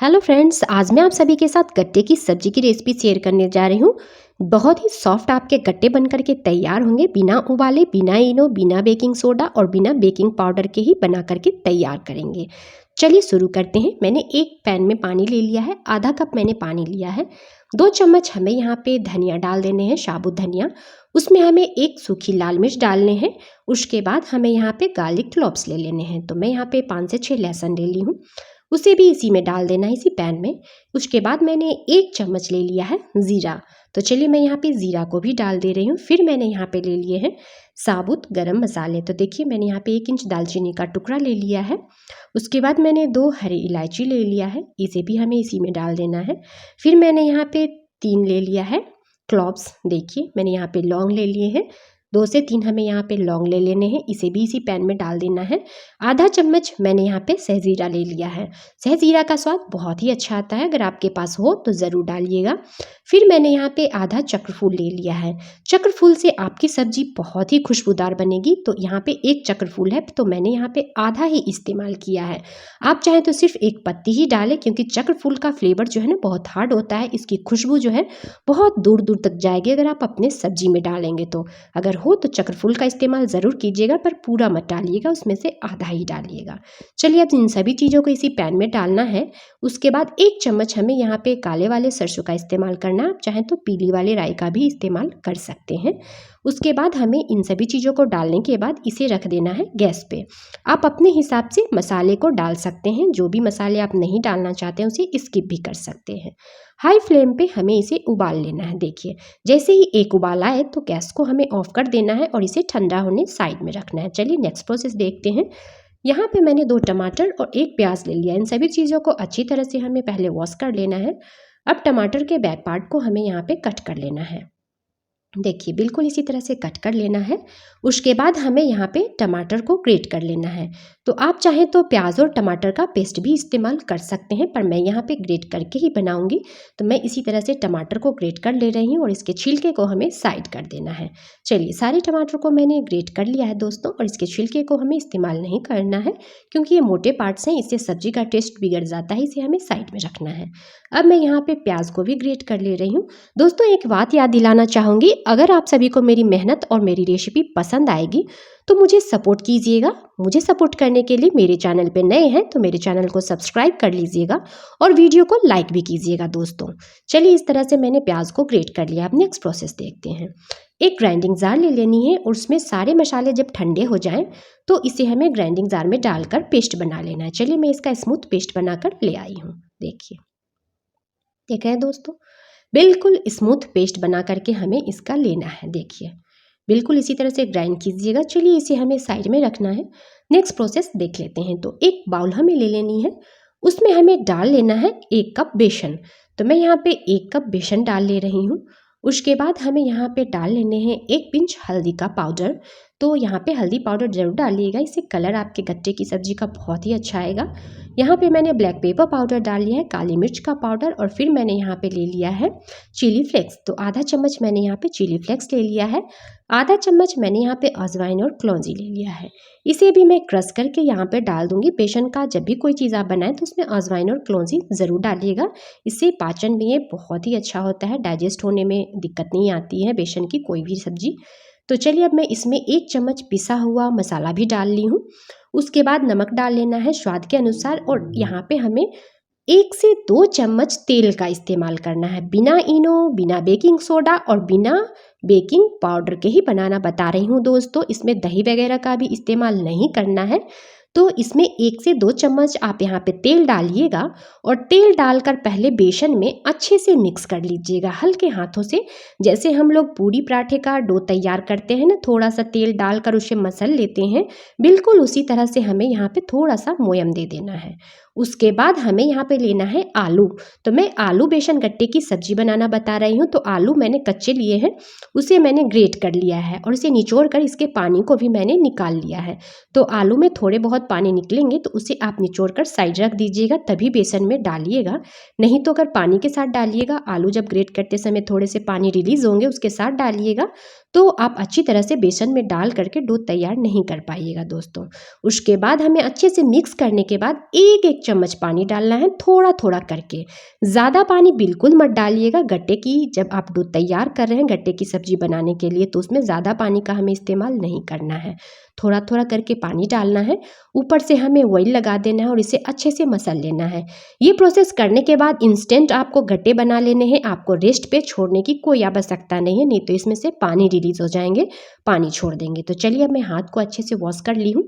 Hello friends, आज मैं आप सभी के साथ गट्टे की सब्जी की रेसिपी शेयर करने जा रही हूँ। बहुत ही सॉफ्ट आपके गट्टे बनकर के तैयार होंगे, बिना उबाले, बिना इनो, बिना बेकिंग सोडा और बिना बेकिंग पाउडर के ही बना करके तैयार करेंगे। चलिए शुरू करते हैं। मैंने एक पैन में पानी ले लिया है, आधा कप मैंने पानी लिया है। 2 चम्मच हमें यहाँ पे धनिया डाल देने हैं, साबुत धनिया। उसमें हमें एक सूखी लाल मिर्च डालने हैं। उसके बाद हमें यहाँ पे गार्लिक क्लॉव्स ले लेने हैं। तो मैं यहाँ पे 5 से 6 लहसुन ले ली हूँ, उसे भी इसी में डाल देना है, इसी पैन में। उसके बाद मैंने 1 चम्मच ले लिया है ज़ीरा। तो चलिए मैं यहाँ पे ज़ीरा को भी डाल दे रही हूँ। फिर मैंने यहाँ पे ले लिए हैं साबुत गरम मसाले। तो देखिए मैंने यहाँ पे 1 इंच दालचीनी का टुकड़ा ले लिया है। उसके बाद मैंने 2 हरी इलायची ले लिया है, इसे भी हमें इसी में डाल देना है। फिर मैंने यहाँ पे 3 ले लिया है क्लॉव्स। देखिए मैंने यहाँ पे लौंग ले लिए हैं, 2 से 3 हमें यहाँ पे लौंग ले लेने हैं, इसे भी इसी पैन में डाल देना है। आधा चम्मच मैंने यहाँ पे सहजीरा ले लिया है। सहजीरा का स्वाद बहुत ही अच्छा आता है, अगर आपके पास हो तो ज़रूर डालिएगा। फिर मैंने यहाँ पे आधा चक्रफूल ले लिया है। चक्रफूल से आपकी सब्जी बहुत ही खुशबूदार बनेगी। तो यहाँ पे 1 चक्रफूल है, तो मैंने यहाँ पे आधा ही इस्तेमाल किया है। आप चाहें तो सिर्फ 1 पत्ती ही डालें, क्योंकि चक्रफूल का फ्लेवर जो है ना बहुत हार्ड होता है, इसकी खुशबू जो है बहुत दूर दूर तक जाएगी अगर आप अपने सब्जी में डालेंगे तो। अगर हो तो चक्रफूल का इस्तेमाल ज़रूर कीजिएगा, पर पूरा मत डालिएगा, उसमें से आधा ही डालिएगा। चलिए अब इन सभी चीज़ों को इसी पैन में डालना है। उसके बाद 1 चम्मच हमें यहाँ पे काले वाले सरसों का इस्तेमाल करना है, आप चाहें तो पीली वाले राई का भी इस्तेमाल कर सकते हैं। उसके बाद हमें इन सभी चीज़ों को डालने के बाद इसे रख देना है गैस पे। आप अपने हिसाब से मसाले को डाल सकते हैं, जो भी मसाले आप नहीं डालना चाहते हैं उसे स्किप भी कर सकते हैं। हाई फ्लेम पे हमें इसे उबाल लेना है। देखिए जैसे ही एक उबाल आए तो गैस को हमें ऑफ कर देना है और इसे ठंडा होने साइड में रखना है। चलिए नेक्स्ट प्रोसेस देखते हैं। यहाँ पे मैंने 2 टमाटर और 1 प्याज ले लिया। इन सभी चीज़ों को अच्छी तरह से हमें पहले वॉश कर लेना है। अब टमाटर के बैक पार्ट को हमें यहाँ पे कट कर लेना है। देखिए बिल्कुल इसी तरह से कट कर लेना है। उसके बाद हमें यहाँ पे टमाटर को ग्रेट कर लेना है। तो आप चाहें तो प्याज और टमाटर का पेस्ट भी इस्तेमाल कर सकते हैं, पर मैं यहाँ पे ग्रेट करके ही बनाऊंगी। तो मैं इसी तरह से टमाटर को ग्रेट कर ले रही हूँ और इसके छिलके को हमें साइड कर देना है। चलिए सारे टमाटर को मैंने ग्रेट कर लिया है दोस्तों, और इसके छिलके को हमें इस्तेमाल नहीं करना है, क्योंकि ये मोटे पार्ट्स हैं, इससे सब्जी का टेस्ट बिगड़ जाता है, इसे हमें साइड में रखना है। अब मैं यहाँ पे प्याज को भी ग्रेट कर ले रही हूँ। दोस्तों एक बात याद दिलाना चाहूँगी, अगर आप सभी को मेरी मेहनत और मेरी रेसिपी पसंद आएगी तो मुझे सपोर्ट कीजिएगा। मुझे सपोर्ट करने के लिए मेरे चैनल पे नए हैं तो मेरे चैनल को सब्सक्राइब कर लीजिएगा और वीडियो को लाइक भी कीजिएगा दोस्तों। चलिए इस तरह से मैंने प्याज को ग्रेट कर लिया। अब नेक्स्ट प्रोसेस देखते हैं। एक ग्राइंडिंग जार ले लेनी है और उसमें सारे मसाले जब ठंडे हो जाएं तो इसे हमें ग्राइंडिंग जार में डालकर पेस्ट बना लेना है। चलिए मैं इसका स्मूथ पेस्ट बनाकर ले आई हूँ। देखिए देख रहे हैं दोस्तों, बिल्कुल स्मूथ पेस्ट बना करके हमें इसका लेना है। देखिए बिल्कुल इसी तरह से ग्राइंड कीजिएगा। चलिए इसे हमें साइड में रखना है। नेक्स्ट प्रोसेस देख लेते हैं। तो एक बाउल हमें ले लेनी है, उसमें हमें डाल लेना है 1 कप बेसन। तो मैं यहाँ पे 1 कप बेसन डाल ले रही हूँ। उसके बाद हमें यहाँ पे डाल लेने हैं 1 पिंच हल्दी का पाउडर। तो यहाँ पे हल्दी पाउडर ज़रूर डालिएगा, इससे कलर आपके गट्टे की सब्जी का बहुत ही अच्छा आएगा। यहाँ पे मैंने ब्लैक पेपर पाउडर डाल लिया है, काली मिर्च का पाउडर, और फिर मैंने यहाँ पे ले लिया है चिली फ्लेक्स। तो आधा चम्मच मैंने यहाँ पे चिली फ्लेक्स ले लिया है। आधा चम्मच मैंने यहाँ पे अजवाइन और कलौंजी ले लिया है, इसे भी मैं क्रश करके यहाँ पे डाल दूंगी। बेसन का जब भी कोई चीज़ आप बनाएं तो उसमें अजवाइन और कलौंजी ज़रूर डालिएगा, इससे पाचन में ये बहुत ही अच्छा होता है, डाइजेस्ट होने में दिक्कत नहीं आती है बेसन की कोई भी सब्जी। तो चलिए अब मैं इसमें 1 चम्मच पिसा हुआ मसाला भी डाल ली हूँ। उसके बाद नमक डाल लेना है स्वाद के अनुसार, और यहाँ पे हमें 1 से 2 चम्मच तेल का इस्तेमाल करना है। बिना इनो, बिना बेकिंग सोडा और बिना बेकिंग पाउडर के ही बनाना बता रही हूँ दोस्तों, इसमें दही वगैरह का भी इस्तेमाल नहीं करना है। तो इसमें 1 से 2 चम्मच आप यहाँ पे तेल डालिएगा, और तेल डालकर पहले बेसन में अच्छे से मिक्स कर लीजिएगा हल्के हाथों से। जैसे हम लोग पूरी पराठे का डो तैयार करते हैं ना, थोड़ा सा तेल डालकर उसे मसल लेते हैं, बिल्कुल उसी तरह से हमें यहाँ पे थोड़ा सा मोयम दे देना है। उसके बाद हमें यहाँ पे लेना है आलू। तो मैं आलू बेसन गट्टे की सब्जी बनाना बता रही हूँ। तो आलू मैंने कच्चे लिए हैं, उसे मैंने ग्रेट कर लिया है और इसे निचोड़ कर इसके पानी को भी मैंने निकाल लिया है। तो आलू में थोड़े बहुत पानी निकलेंगे तो उसे आप निचोड़ कर साइड रख दीजिएगा, तभी बेसन में डालिएगा। नहीं तो अगर पानी के साथ डालिएगा, आलू जब ग्रेट करते समय थोड़े से पानी रिलीज होंगे उसके साथ डालिएगा, तो आप अच्छी तरह से बेसन में डाल करके डो तैयार नहीं कर पाइएगा दोस्तों। उसके बाद हमें अच्छे से मिक्स करने के बाद एक एक चम्मच पानी डालना है थोड़ा थोड़ा करके। ज़्यादा पानी बिल्कुल मत डालिएगा। गट्टे की जब आप डो तैयार कर रहे हैं गट्टे की सब्जी बनाने के लिए तो उसमें ज़्यादा पानी का हमें इस्तेमाल नहीं करना है। थोड़ा थोड़ा करके पानी डालना है, ऊपर से हमें ऑयल लगा देना है और इसे अच्छे से मसल लेना है। ये प्रोसेस करने के बाद इंस्टेंट आपको गट्टे बना लेने हैं, आपको रेस्ट पे छोड़ने की कोई आवश्यकता नहीं है, नहीं तो इसमें से पानी रिलीज हो जाएंगे, पानी छोड़ देंगे। तो चलिए अब मैं हाथ को अच्छे से वॉश कर ली हूँ।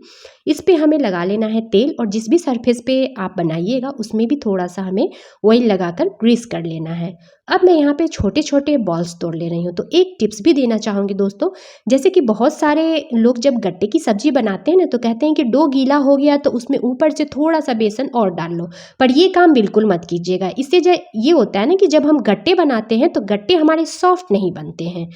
इस पे हमें लगा लेना है तेल और जिस भी सरफेस पे आप बनाइएगा उसमें भी थोड़ा सा हमें ऑयल लगाकर ग्रीस कर लेना है। अब मैं यहाँ पे छोटे छोटे बॉल्स तोड़ ले रही हूँ। तो एक टिप्स भी देना चाहूँगी दोस्तों, जैसे कि बहुत सारे लोग जब गट्टे की सब्जी बनाते हैं ना तो कहते हैं कि डो गीला हो गया तो उसमें ऊपर से थोड़ा सा बेसन और डाल लो, पर ये काम बिल्कुल मत कीजिएगा। इससे ये होता है ना कि जब हम गट्टे बनाते हैं तो गट्टे हमारे सॉफ्ट नहीं बनते हैं।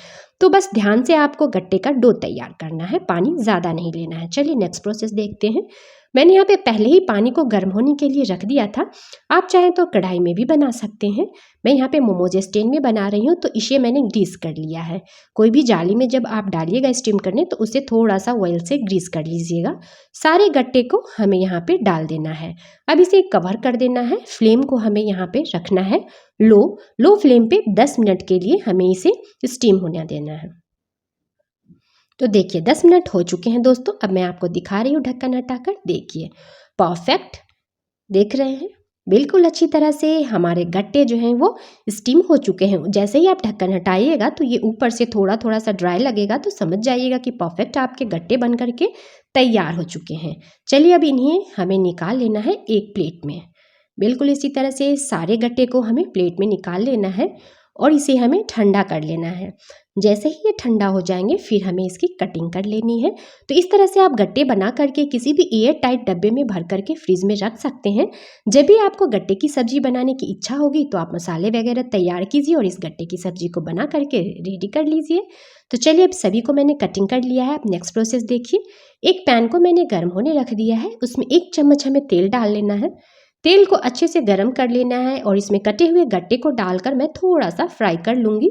तो बस ध्यान से आपको गट्टे का डो तैयार करना है, पानी ज़्यादा नहीं लेना है। चलिए नेक्स्ट प्रोसेस देखते हैं। मैंने यहाँ पे पहले ही पानी को गर्म होने के लिए रख दिया था, आप चाहें तो कढ़ाई में भी बना सकते हैं। मैं यहाँ पे मोमोज स्टैंड में बना रही हूँ तो इसे मैंने ग्रीस कर लिया है। कोई भी जाली में जब आप डालिएगा स्टीम करने तो उसे थोड़ा सा ऑयल से ग्रीस कर लीजिएगा। सारे गट्टे को हमें यहाँ पे डाल देना है। अब इसे कवर कर देना है। फ्लेम को हमें यहाँ पे रखना है लो फ्लेम पे 10 मिनट के लिए हमें इसे स्टीम होने देना है। तो देखिए 10 मिनट हो चुके हैं दोस्तों। अब मैं आपको दिखा रही हूँ ढक्कन हटाकर, देखिए परफेक्ट, देख रहे हैं बिल्कुल अच्छी तरह से हमारे गट्टे जो हैं वो स्टीम हो चुके हैं। जैसे ही आप ढक्कन हटाइएगा तो ये ऊपर से थोड़ा थोड़ा सा ड्राई लगेगा, तो समझ जाइएगा कि परफेक्ट आपके गट्टे बन करके तैयार हो चुके हैं। चलिए अब इन्हें हमें निकाल लेना है एक प्लेट में। बिल्कुल इसी तरह से सारे गट्टे को हमें प्लेट में निकाल लेना है और इसे हमें ठंडा कर लेना है। जैसे ही ये ठंडा हो जाएंगे फिर हमें इसकी कटिंग कर लेनी है। तो इस तरह से आप गट्टे बना करके किसी भी एयर टाइट डब्बे में भर करके फ्रिज में रख सकते हैं। जब भी आपको गट्टे की सब्जी बनाने की इच्छा होगी तो आप मसाले वगैरह तैयार कीजिए और इस गट्टे की सब्जी को बना करके रेडी कर लीजिए। तो चलिए अब सभी को मैंने कटिंग कर लिया है। अब नेक्स्ट प्रोसेस देखिए। एक पैन को मैंने गर्म होने रख दिया है, उसमें 1 चम्मच हमें तेल डाल लेना है। तेल को अच्छे से गर्म कर लेना है और इसमें कटे हुए गट्टे को डालकर मैं थोड़ा सा फ्राई कर लूँगी।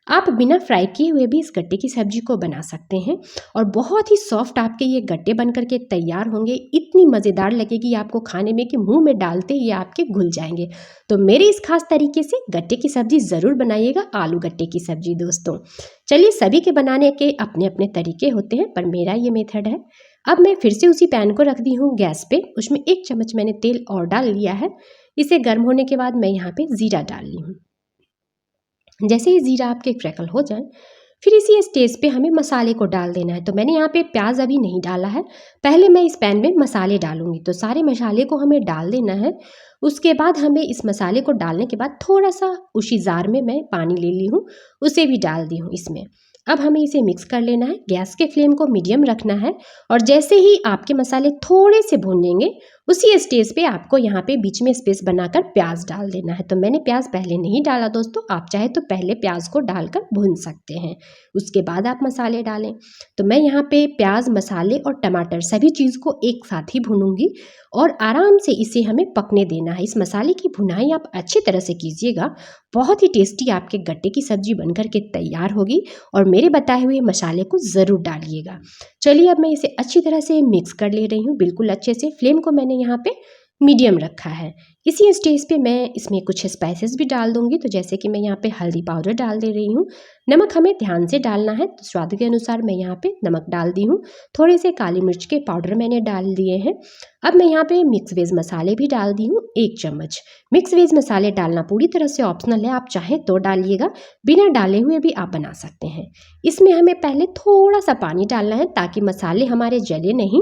आप बिना फ्राई किए हुए भी इस गट्टे की सब्जी को बना सकते हैं और बहुत ही सॉफ्ट आपके ये गट्टे बन करके तैयार होंगे। इतनी मज़ेदार लगेगी आपको खाने में कि मुंह में डालते ही आपके घुल जाएंगे। तो मेरे इस खास तरीके से गट्टे की सब्जी ज़रूर बनाइएगा, आलू गट्टे की सब्जी दोस्तों। चलिए सभी के बनाने के अपने अपने तरीके होते हैं, पर मेरा ये मेथड है। अब मैं फिर से उसी पैन को रख दी हूँ गैस पे, उसमें 1 चम्मच मैंने तेल और डाल लिया है। इसे गर्म होने के बाद मैं यहाँ पे ज़ीरा डाल ली हूँ। जैसे ही ज़ीरा आपके क्रैकल हो जाए फिर इसी स्टेज पे हमें मसाले को डाल देना है। तो मैंने यहाँ पे प्याज अभी नहीं डाला है, पहले मैं इस पैन में मसाले डालूंगी। तो सारे मसाले को हमें डाल देना है। उसके बाद हमें इस मसाले को डालने के बाद थोड़ा सा उसी जार में मैं पानी ले ली हूँ, उसे भी डाल दी हूँ इसमें। अब हमें इसे मिक्स कर लेना है। गैस के फ्लेम को मीडियम रखना है और जैसे ही आपके मसाले थोड़े से भूनेंगे उसी स्टेज पे आपको यहाँ पे बीच में स्पेस बनाकर प्याज डाल देना है। तो मैंने प्याज पहले नहीं डाला दोस्तों, आप चाहे तो पहले प्याज को डालकर भून सकते हैं, उसके बाद आप मसाले डालें। तो मैं यहाँ पे प्याज, मसाले और टमाटर सभी चीज़ को एक साथ ही भूनूंगी और आराम से इसे हमें पकने देना है। इस मसाले की भुनाई आप अच्छी तरह से कीजिएगा, बहुत ही टेस्टी आपके गट्टे की सब्जी बनकर के तैयार होगी और मेरे बताए हुए मसाले को ज़रूर डालिएगा। चलिए अब मैं इसे अच्छी तरह से मिक्स कर ले रही हूँ, बिल्कुल अच्छे से। फ्लेम को मैंने यहाँ पे मीडियम रखा है। इसी स्टेज पे मैं इसमें कुछ स्पाइसेस भी डाल दूंगी। तो जैसे कि मैं यहाँ पे हल्दी पाउडर डाल दे रही हूँ। नमक हमें ध्यान से डालना है, तो स्वाद के अनुसार मैं यहाँ पे नमक डाल दी हूँ। थोड़े से काली मिर्च के पाउडर मैंने डाल दिए हैं। अब मैं यहाँ पे मिक्स वेज मसाले भी डाल दी हूँ 1 चम्मच। मिक्स वेज मसाले डालना पूरी तरह से ऑप्शनल है, आप चाहें तो डालिएगा, बिना डाले हुए भी आप बना सकते हैं। इसमें हमें पहले थोड़ा सा पानी डालना है ताकि मसाले हमारे जले नहीं।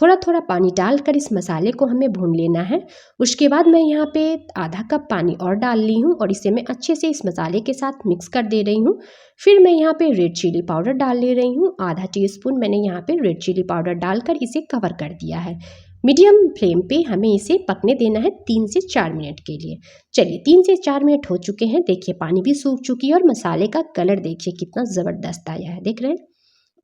थोड़ा थोड़ा पानी डालकर इस मसाले को हमें भून लेना है। उसके बाद मैं यहाँ पे आधा कप पानी और डाल ली हूँ और इसे मैं अच्छे से इस मसाले के साथ मिक्स कर दे रही हूँ। फिर मैं यहाँ पे रेड चिली पाउडर डाल ले रही हूँ, आधा टीस्पून मैंने यहाँ पे रेड चिली पाउडर डालकर इसे कवर कर दिया है। मीडियम फ्लेम पे हमें इसे पकने देना है 3 से 4 मिनट के लिए। चलिए 3 से 4 मिनट हो चुके हैं, देखिए पानी भी सूख चुकी है और मसाले का कलर देखिए कितना ज़बरदस्त आया है, देख रहे हैं।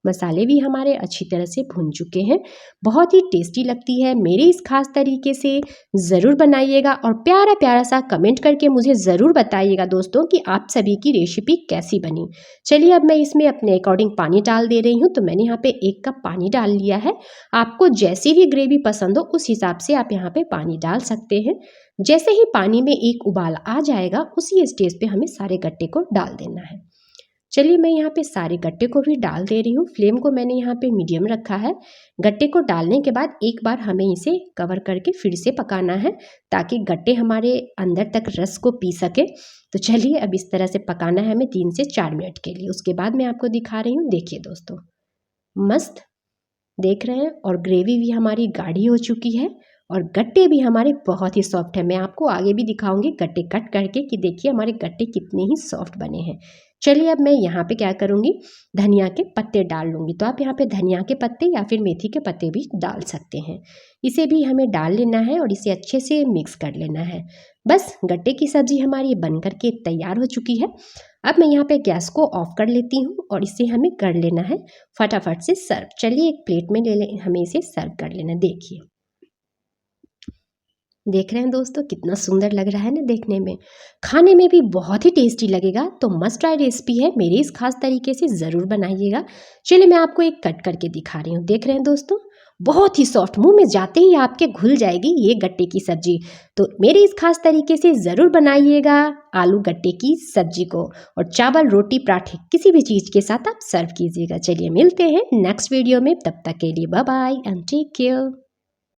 मसाले भी हमारे अच्छी तरह से भुन चुके हैं। बहुत ही टेस्टी लगती है। मेरे इस खास तरीके से ज़रूर बनाइएगा और प्यारा प्यारा सा कमेंट करके मुझे ज़रूर बताइएगा दोस्तों कि आप सभी की रेसिपी कैसी बनी। चलिए अब मैं इसमें अपने अकॉर्डिंग पानी डाल दे रही हूँ। तो मैंने यहाँ पे 1 कप पानी डाल लिया है। आपको जैसी भी ग्रेवी पसंद हो उस हिसाब से आप यहाँ पे पानी डाल सकते हैं। जैसे ही पानी में एक उबाल आ जाएगा उसी स्टेज पे हमें सारे गट्टे को डाल देना है। चलिए मैं यहाँ पे सारे गट्टे को भी डाल दे रही हूँ। फ्लेम को मैंने यहाँ पे मीडियम रखा है। गट्टे को डालने के बाद एक बार हमें इसे कवर करके फिर से पकाना है ताकि गट्टे हमारे अंदर तक रस को पी सके। तो चलिए अब इस तरह से पकाना है हमें 3 से 4 मिनट के लिए। उसके बाद मैं आपको दिखा रही हूँ। देखिए दोस्तों, मस्त देख रहे हैं और ग्रेवी भी हमारी गाढ़ी हो चुकी है और गट्टे भी हमारे बहुत ही सॉफ्ट है। मैं आपको आगे भी दिखाऊंगी गट्टे कट करके कि देखिए हमारे गट्टे कितने ही सॉफ्ट बने हैं। चलिए अब मैं यहाँ पे क्या करूँगी, धनिया के पत्ते डाल लूँगी। तो आप यहाँ पे धनिया के पत्ते या फिर मेथी के पत्ते भी डाल सकते हैं। इसे भी हमें डाल लेना है और इसे अच्छे से मिक्स कर लेना है। बस गट्टे की सब्ज़ी हमारी बन करके तैयार हो चुकी है। अब मैं यहाँ पे गैस को ऑफ कर लेती हूँ और इसे हमें कर लेना है फटाफट से सर्व। चलिए एक प्लेट में हमें इसे सर्व कर लेना। देखिए देख रहे हैं दोस्तों कितना सुंदर लग रहा है ना देखने में, खाने में भी बहुत ही टेस्टी लगेगा। तो मस्ट ट्राई रेसिपी है, मेरे इस खास तरीके से ज़रूर बनाइएगा। चलिए मैं आपको एक कट करके दिखा रही हूँ। देख रहे हैं दोस्तों, बहुत ही सॉफ्ट, मुंह में जाते ही आपके घुल जाएगी ये गट्टे की सब्जी। तो मेरे इस खास तरीके से ज़रूर बनाइएगा आलू गट्टे की सब्जी को, और चावल रोटी पराठे किसी भी चीज़ के साथ आप सर्व कीजिएगा। चलिए मिलते हैं नेक्स्ट वीडियो में, तब तक के लिए bye bye and take care.